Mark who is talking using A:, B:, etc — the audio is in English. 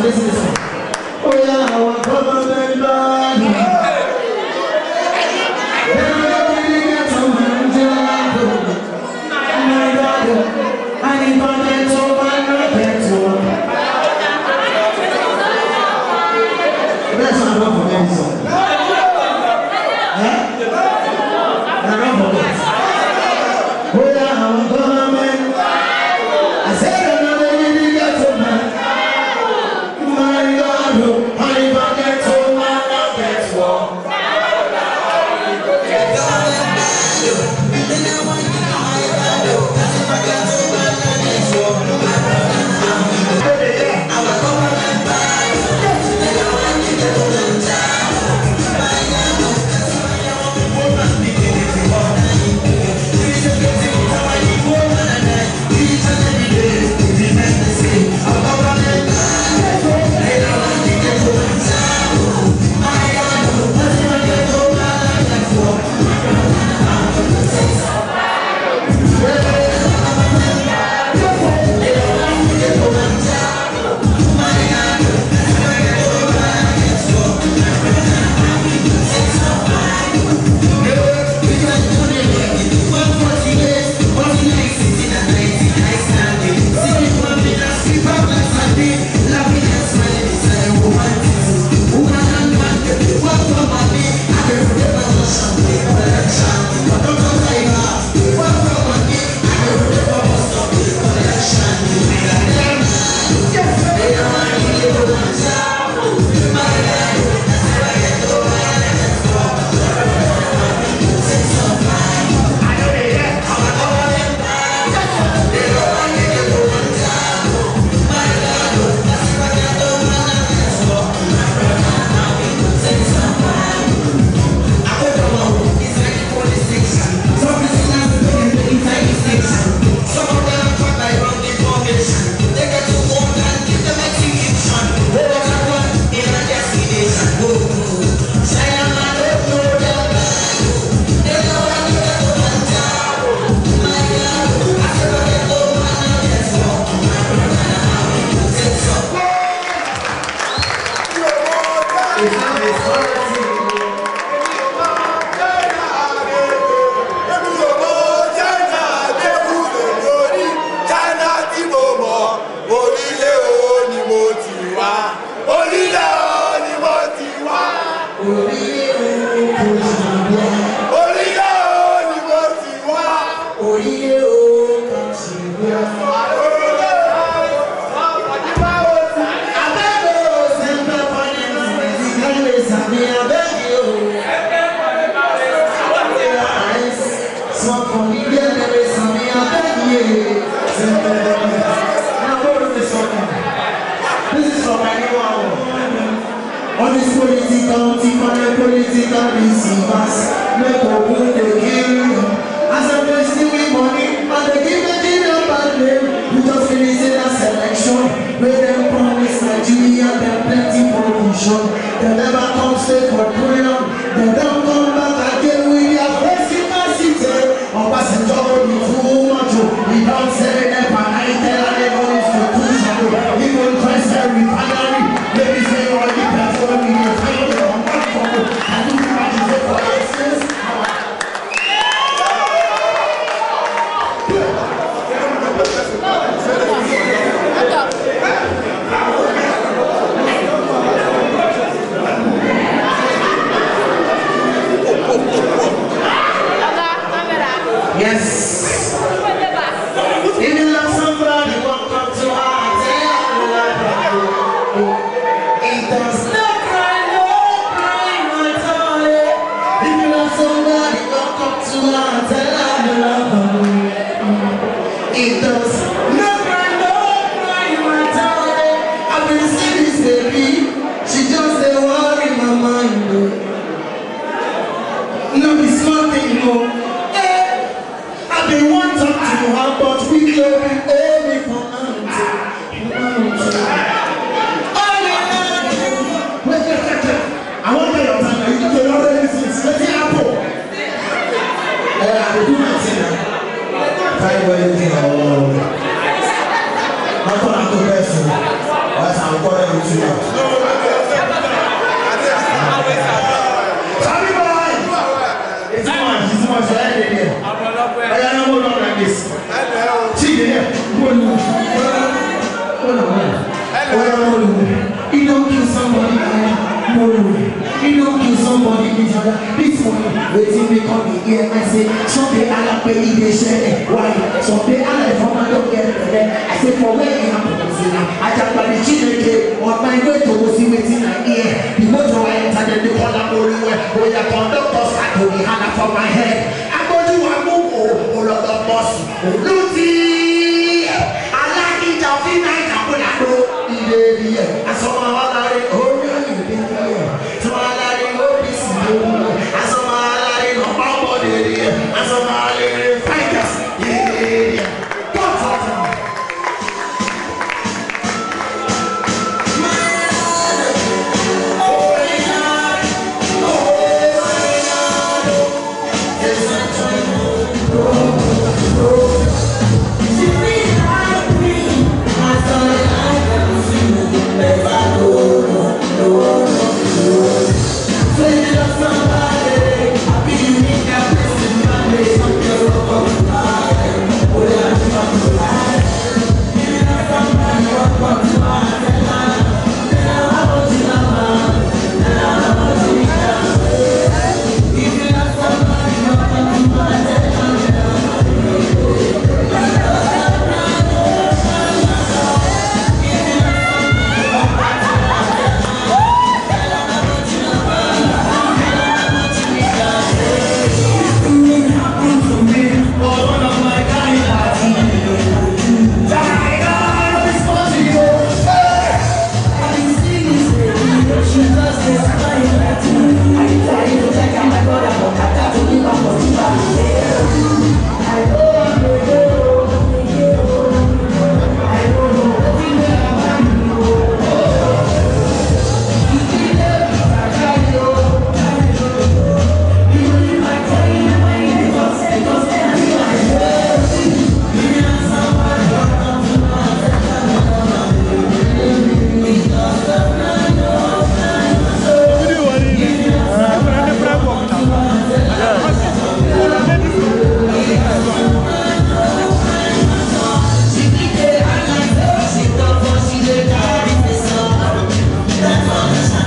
A: listen to this one. Oh yeah, our government man. That's not enough for me, so. You don't kill somebody you don't kill somebody this morning waiting me come here I say someday I'll pay the share why someday I'll from I don't get there I say for where you have to I just by the children on my way to go see waiting I hear the motor I entered the corner where the conductor start to the hand from my head I'm going to move all of the boss Lucy I like it off in night I put a door I saw my mother oh so I like oh this I saw my like oh my body I saw my like fighters yeah God
B: That's all